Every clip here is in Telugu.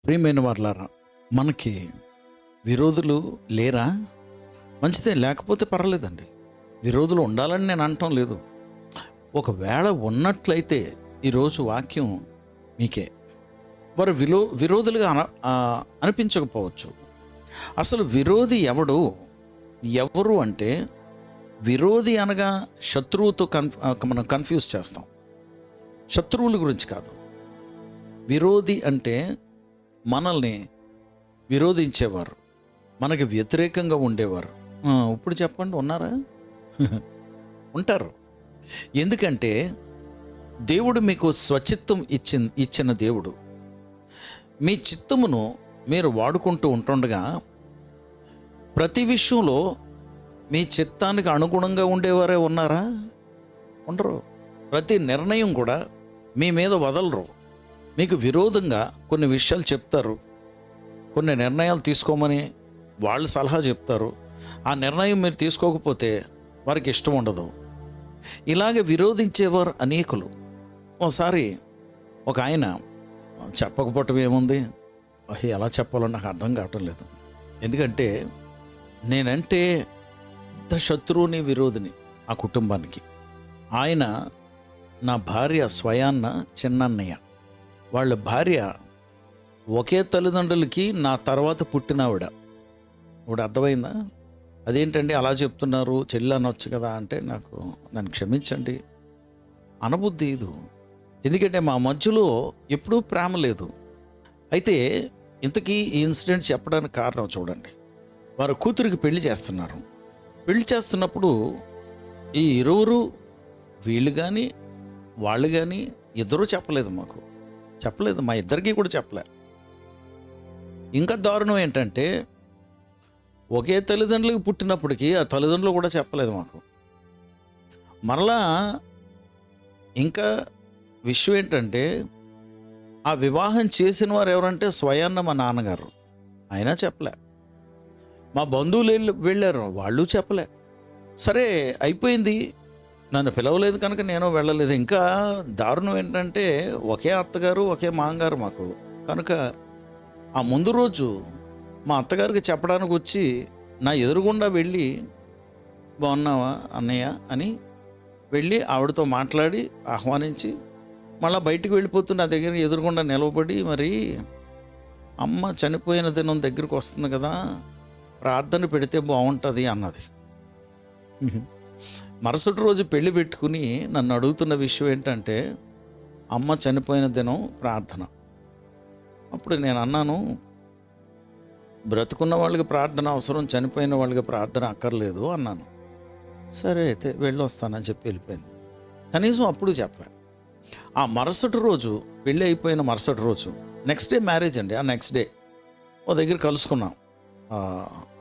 ప్రియమైన వారలారా, మనకి విరోధులు లేరా? మంచిదే, లేకపోతే పర్వాలేదండి. విరోధులు ఉండాలని నేను అనటం లేదు. ఒకవేళ ఉన్నట్లయితే ఈరోజు వాక్యం మీకే. వారు విరోధులుగా అనిపించకపోవచ్చు. అసలు విరోధి ఎవరు అంటే, విరోధి అనగా శత్రువుతో మనం కన్ఫ్యూజ్ చేస్తాం. శత్రువుల గురించి కాదు. విరోధి అంటే మనల్ని విరోధించేవారు, మనకి వ్యతిరేకంగా ఉండేవారు. ఇప్పుడు చెప్పండి, ఉన్నారా? ఉంటారు. ఎందుకంటే దేవుడు మీకు స్వచిత్తం ఇచ్చిన దేవుడు. మీ చిత్తమును మీరు వాడుకుంటూ ఉంటుండగా ప్రతి విషయంలో మీ చిత్తానికి అనుగుణంగా ఉండేవారే ఉన్నారా? ఉండరు. ప్రతి నిర్ణయం కూడా మీ మీద వదలరు. మీకు విరోధంగా కొన్ని విషయాలు చెప్తారు, కొన్ని నిర్ణయాలు తీసుకోమని వాళ్ళు సలహా చెప్తారు. ఆ నిర్ణయం మీరు తీసుకోకపోతే వారికి ఇష్టం ఉండదు. ఇలాగే విరోధించేవారు అనేకులు. ఒకసారి ఒక ఆయన, చెప్పకపోవటం ఏముంది, ఎలా చెప్పాలో నాకు అర్థం కావటం లేదు. ఎందుకంటే నేనంటే పెద్ద శత్రువుని, విరోధిని ఆ కుటుంబానికి. ఆయన నా భార్య స్వయాన్న చిన్నన్నయ్య. వాళ్ళ భార్య ఒకే తల్లిదండ్రులకి నా తర్వాత పుట్టినావిడ. ఇప్పుడు అర్థమైందా? అదేంటండి అలా చెప్తున్నారు, చెల్లి అనొచ్చు కదా అంటే, నన్ను క్షమించండి, అనబుద్ధి ఇది. ఎందుకంటే మా మధ్యలో ఎప్పుడూ ప్రేమ లేదు. అయితే ఇంతకీ ఈ ఇన్సిడెంట్ చెప్పడానికి కారణం చూడండి. వారు కూతురికి పెళ్లి చేస్తున్నారు. పెళ్లి చేస్తున్నప్పుడు ఈ ఇరువురు, వీళ్ళు కానీ వాళ్ళు కానీ ఇద్దరూ చెప్పలేదు, మా ఇద్దరికీ కూడా చెప్పలే. ఇంకా దారుణం ఏంటంటే, ఒకే తల్లిదండ్రులకు పుట్టినప్పటికీ ఆ తల్లిదండ్రులు కూడా చెప్పలేదు మాకు. మరలా ఇంకా విషయం ఏంటంటే, ఆ వివాహం చేసిన వారు ఎవరంటే స్వయాన్న మా నాన్నగారు. అయినా చెప్పలే. మా బంధువులు వెళ్ళారు, వాళ్ళు చెప్పలే. సరే అయిపోయింది, నన్ను పిలవలేదు కనుక నేను వెళ్ళలేదు. ఇంకా దారుణం ఏంటంటే, ఒకే అత్తగారు ఒకే మామగారు మాకు. కనుక ఆ ముందు రోజు మా అత్తగారికి చెప్పడానికి వచ్చి నా ఎదురుగుండా వెళ్ళి, బాగున్నావా అన్నయ్య అని వెళ్ళి ఆవిడతో మాట్లాడి ఆహ్వానించి మళ్ళీ బయటికి వెళ్ళిపోతూ నా దగ్గర ఎదురుగుండా నిలవబడి, మరి అమ్మ చనిపోయిన దినం దగ్గరికి వస్తుంది కదా, ప్రార్థన పెడితే బాగుంటుంది అన్నది. మరుసటి రోజు పెళ్లి పెట్టుకుని నన్ను అడుగుతున్న విషయం ఏంటంటే, అమ్మ చనిపోయిన దినం ప్రార్థన. అప్పుడు నేను అన్నాను, బ్రతుకున్న వాళ్ళకి ప్రార్థన అవసరం, చనిపోయిన వాళ్ళకి ప్రార్థన అక్కర్లేదు అన్నాను. సరే అయితే వెళ్ళొస్తానని చెప్పి వెళ్ళిపోయింది. కనీసం అప్పుడు చెప్పలే. ఆ మరుసటి రోజు, పెళ్ళి అయిపోయిన మరుసటి రోజు, నెక్స్ట్ డే మ్యారేజ్ అండి. ఆ నెక్స్ట్ డే ఓ దగ్గర కలుసుకున్నాం.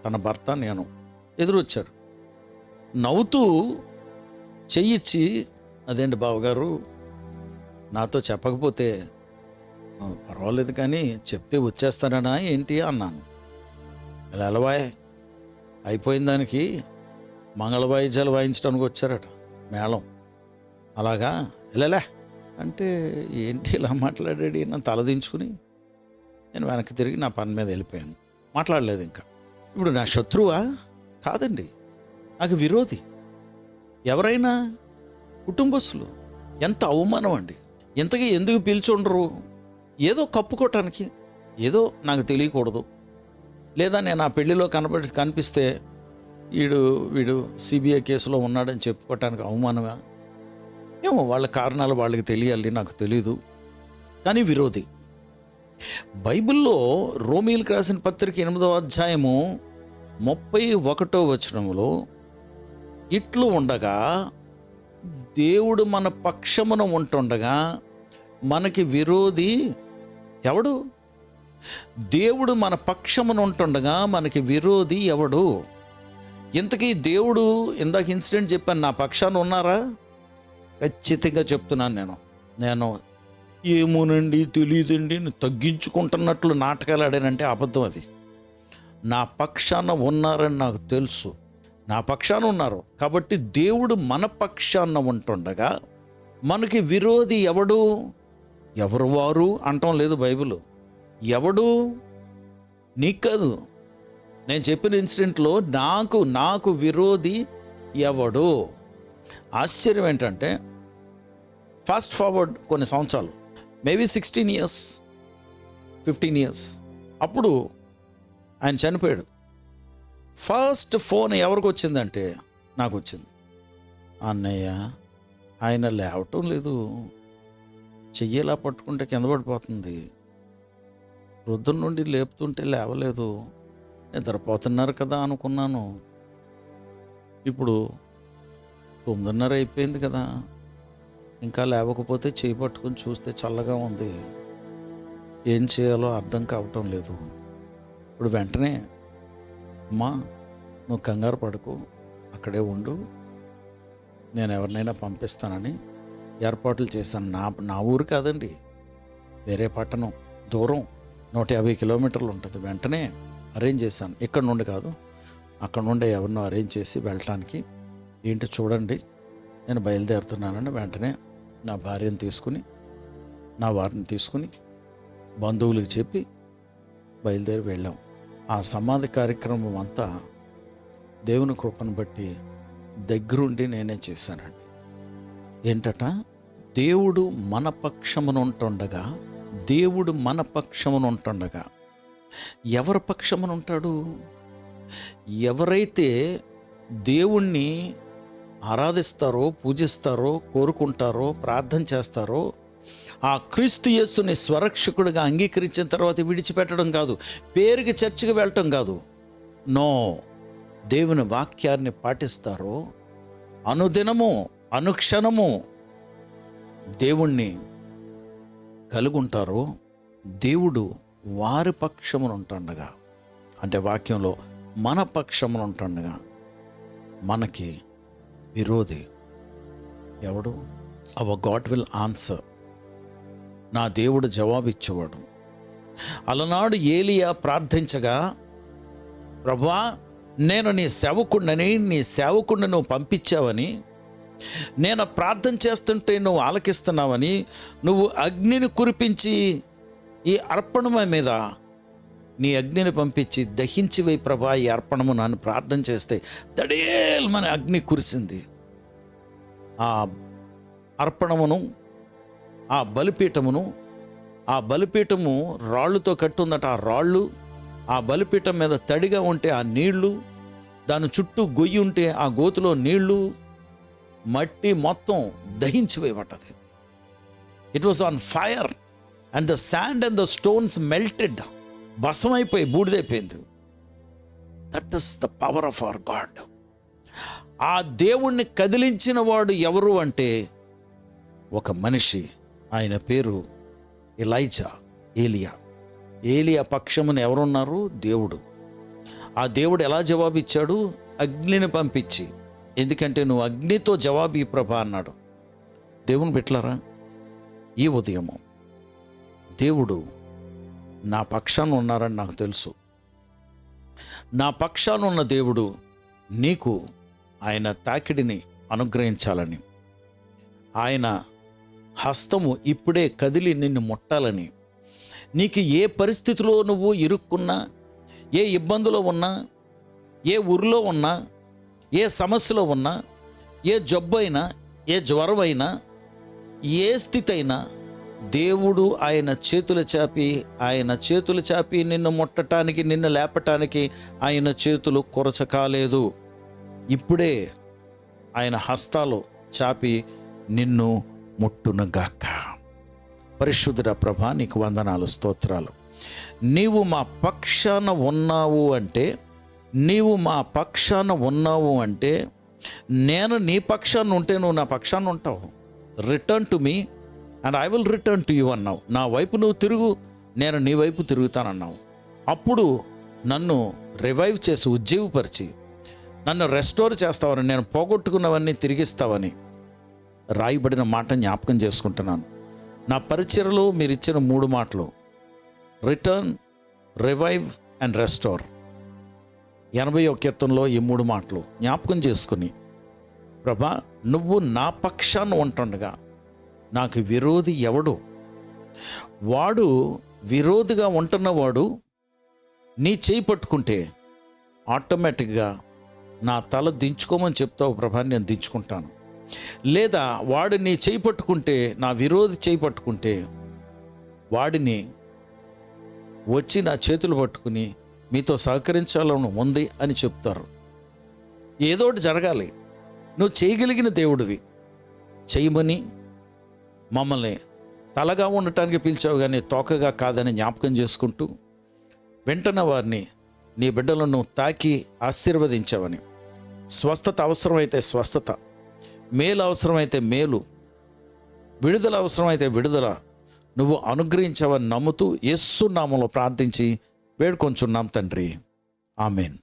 తన భర్త, నేను. ఎదురొచ్చారు, నవ్వుతూ చెయ్యిచ్చి, అదేంటి బావగారు, నాతో చెప్పకపోతే పర్వాలేదు కానీ చెప్తే వచ్చేస్తానా ఏంటి అన్నాను. ఇలా ఎలవాయ్ అయిపోయిన దానికి మంగళ వాయిద్యాలు వాయించడానికి వచ్చారట, మేళం. అలాగా వెళ్ళలే అంటే, ఏంటి ఇలా మాట్లాడాడు? నన్ను తలదించుకుని నేను వెనక్కి తిరిగి నా పని మీద వెళ్ళిపోయాను. మాట్లాడలేదు ఇంకా. ఇప్పుడు నా శత్రువా? కాదండి, నాకు విరోధి. ఎవరైనా కుటుంబస్తులు. ఎంత అవమానం అండి. ఇంతకీ ఎందుకు పిలిచుండరు? ఏదో కప్పుకోవటానికి, ఏదో నాకు తెలియకూడదు, లేదా నేను ఆ పెళ్లిలో కనిపిస్తే వీడు సిబిఐ కేసులో ఉన్నాడని చెప్పుకోవటానికి అవమానమా? ఏమో, వాళ్ళ కారణాలు వాళ్ళకి తెలియాలి, నాకు తెలీదు. కానీ విరోధి. బైబిల్లో రోమీయులకు రాసిన పత్రిక 8వ అధ్యాయము 31వ వచనములో ఇట్లు ఉండగా, దేవుడు మన పక్షమున ఉంటుండగా మనకి విరోధి ఎవడు? దేవుడు మన పక్షమున ఉంటుండగా మనకి విరోధి ఎవడు? ఇంతకీ దేవుడు, ఇందాక ఇన్సిడెంట్ చెప్పాను, నా పక్షాన ఉన్నారా? ఖచ్చితంగా చెప్తున్నాను నేను ఏమోనండి, తెలియదండి, తగ్గించుకుంటున్నట్లు నాటకాలు ఆడానంటే అబద్ధం. అది నా పక్షాన ఉన్నారని నాకు తెలుసు. నా పక్షాన ఉన్నారు కాబట్టి దేవుడు మన పక్షాన ఉంటుండగా మనకి విరోధి ఎవడు? ఎవరు వారు అంటం లేదు బైబిల్. ఎవడు? నీకు కాదు. నేను చెప్పిన ఇన్సిడెంట్లో నాకు విరోధి ఎవడు? ఆశ్చర్యం ఏంటంటే, ఫాస్ట్ ఫార్వర్డ్ కొన్ని సంవత్సరాలు, మేబీ 16 years 15 years, అప్పుడు ఆయన చనిపోయాడు. ఫస్ట్ ఫోన్ ఎవరికి వచ్చిందంటే నాకు వచ్చింది. అన్నయ్య, ఆయన లేవటం లేదు, చెయ్యేలా పట్టుకుంటే కింద పడిపోతుంది, వృద్ధుల నుండి లేపుతుంటే లేవలేదు, నిద్రపోతున్నారు కదా అనుకున్నాను, ఇప్పుడు 9:30 అయిపోయింది కదా, ఇంకా లేవకపోతే చేయి పట్టుకుని చూస్తే చల్లగా ఉంది, ఏం చేయాలో అర్థం కావటం లేదు. ఇప్పుడు వెంటనే, అమ్మా నువ్వు కంగారు పడకు, అక్కడే ఉండు, నేను ఎవరినైనా పంపిస్తానని ఏర్పాట్లు చేశాను. నా ఊరు కాదండి, వేరే పట్టణం, దూరం, 150 kilometers ఉంటుంది. వెంటనే అరేంజ్ చేశాను. ఇక్కడ నుండి కాదు, అక్కడ నుండి ఎవరినో అరేంజ్ చేసి వెళ్ళటానికి. ఏంటి చూడండి, నేను బయలుదేరుతున్నానని వెంటనే నా భార్యను తీసుకుని, నా వారిని తీసుకుని, బంధువులకు చెప్పి బయలుదేరి వెళ్ళాం. ఆ సమాధి కార్యక్రమం అంతా దేవుని కృపను బట్టి దగ్గరుండి నేనే చేశానండి. ఏంటట, దేవుడు మన పక్షమునుంటుండగా, దేవుడు మన పక్షమునుంటుండగా ఎవరి పక్షమునుంటాడు? ఎవరైతే దేవుణ్ణి ఆరాధిస్తారో, పూజిస్తారో, కోరుకుంటారో, ప్రార్థన చేస్తారో, ఆ క్రీస్తు యేసుని స్వరక్షకుడిగా అంగీకరించిన తర్వాత విడిచిపెట్టడం కాదు, పేరుకి చర్చికి వెళ్ళటం కాదు, నో, దేవుని వాక్యాన్ని పాటిస్తారో, అనుదినము అనుక్షణము దేవుణ్ణి కలుగుంటారో, దేవుడు వారి పక్షమును ఉంటుండగా, అంటే వాక్యంలో మన పక్షమును ఉంటుండగా మనకి విరోధి ఎవడు? Hour God will answer. నా దేవుడు జవాబిచ్చేవాడు. అలనాడు ఏలియా ప్రార్థించగా, ప్రభువా నేను నీ సేవకుడిని నువ్వు పంపించావని, నేను ప్రార్థన చేస్తుంటే నువ్వు ఆలకిస్తున్నావని, నువ్వు అగ్నిని కురిపించి ఈ అర్పణమ మీద నీ అగ్నిని పంపించి దహించివై ప్రభా ఈ అర్పణము నన్ను ప్రార్థన చేస్తే దడేల్మన అగ్ని కురిసింది. ఆ అర్పణమును, ఆ బలిపీఠము రాళ్ళుతో కట్టుందట. ఆ రాళ్ళు ఆ బలిపీఠం మీద తడిగా ఉంటే ఆ నీళ్లు, దాని చుట్టూ గొయ్యి ఉంటే ఆ గోతులో నీళ్లు, మట్టి మొత్తం దహించివేయబడ్డది. It was on fire and the sand and the stones melted. భస్మైపోయి బూడిదైపోయింది. That is the power of our God. ఆ దేవుణ్ణి కదిలించిన వాడు ఎవరు అంటే ఒక మనిషి, ఆయన పేరు ఎలైజా, ఏలియా పక్షమున ఎవరున్నారు? దేవుడు. ఆ దేవుడు ఎలా జవాబిచ్చాడు? అగ్నిని పంపించి. ఎందుకంటే నువ్వు అగ్నితో జవాబు ప్రభా అన్నాడు. దేవుని బిడ్డలారా, ఈ ఉదయము దేవుడు నా పక్షాన ఉన్నారని నాకు తెలుసు. నా పక్షాన ఉన్న దేవుడు నీకు ఆయన తాకిడిని అనుగ్రహించాలని, ఆయన హస్తము ఇప్పుడే కదిలి నిన్ను ముట్టాలని, నీకు ఏ పరిస్థితిలో నువ్వు ఇరుక్కున్నా, ఏ ఇబ్బందులో ఉన్నా, ఏ ఊరిలో ఉన్నా, ఏ సమస్యలో ఉన్నా, ఏ జబ్బు అయినా, ఏ జ్వరం అయినా, ఏ స్థితి అయినా, దేవుడు ఆయన చేతులు చాపి నిన్ను ముట్టడానికి, నిన్ను లేపటానికి ఆయన చేతులు కొరచ కాలేదు. ఇప్పుడే ఆయన హస్తాలు చాపి నిన్ను ముట్టునుగాక. పరిశుద్ధుడ ప్రభా, నీకు వందనాలు, స్తోత్రాలు. నీవు మా పక్షాన ఉన్నావు అంటే, నేను నీ పక్షాన ఉంటే నువ్వు నా పక్షాన ఉంటావు. Return to me and I will return to you అన్నావు. నా వైపు నువ్వు తిరుగు, నేను నీ వైపు తిరుగుతానన్నావు. అప్పుడు నన్ను రివైవ్ చేసి, ఉజ్జీవపరిచి, నన్ను రెస్టోర్ చేస్తావని, నేను పోగొట్టుకున్నవన్నీ తిరిగిస్తావని రాయబడిన మాట జ్ఞాపకం చేసుకుంటున్నాను. నా పరిచర్యలో మీరు ఇచ్చిన 3 మాటలు, రిటర్న్, రివైవ్ అండ్ రెస్టోర్, 81 కీర్తనలో ఈ 3 మాటలు జ్ఞాపకం చేసుకుని, ప్రభా నువ్వు నా పక్షాన ఉంటుండగా నాకు విరోధి ఎవడు? వాడు విరోధిగా ఉంటున్నవాడు నీ చేయి పట్టుకుంటే ఆటోమేటిక్గా నా తల దించుకోమని చెప్తావు ప్రభా, నేను దించుకుంటాను. లేదా వాడు నీ చేయి పట్టుకుంటే, నా విరోధి చేయి పట్టుకుంటే వాడిని వచ్చి నా చేతులు పట్టుకుని మీతో సహకరించాలని ఉంది అని చెప్తారు. ఏదోటి జరగాలి. నువ్వు చేయగలిగిన దేవుడివి, చేయమని మమ్మల్ని తలగా ఉండటానికి పిలిచావు కానీ తోకగా కాదని జ్ఞాపకం చేసుకుంటూ వెంటనే వారిని, నీ బిడ్డలను తాకి ఆశీర్వదించావని, స్వస్థత అవసరమైతే స్వస్థత, మేలు అవసరమైతే మేలు, విడుదల అవసరమైతే విడుదల నువ్వు అనుగ్రహించావని నమ్ముతూ యేసు నామములో ప్రార్థించి వేడుకొంచున్నాం తండ్రి. ఆమేన్.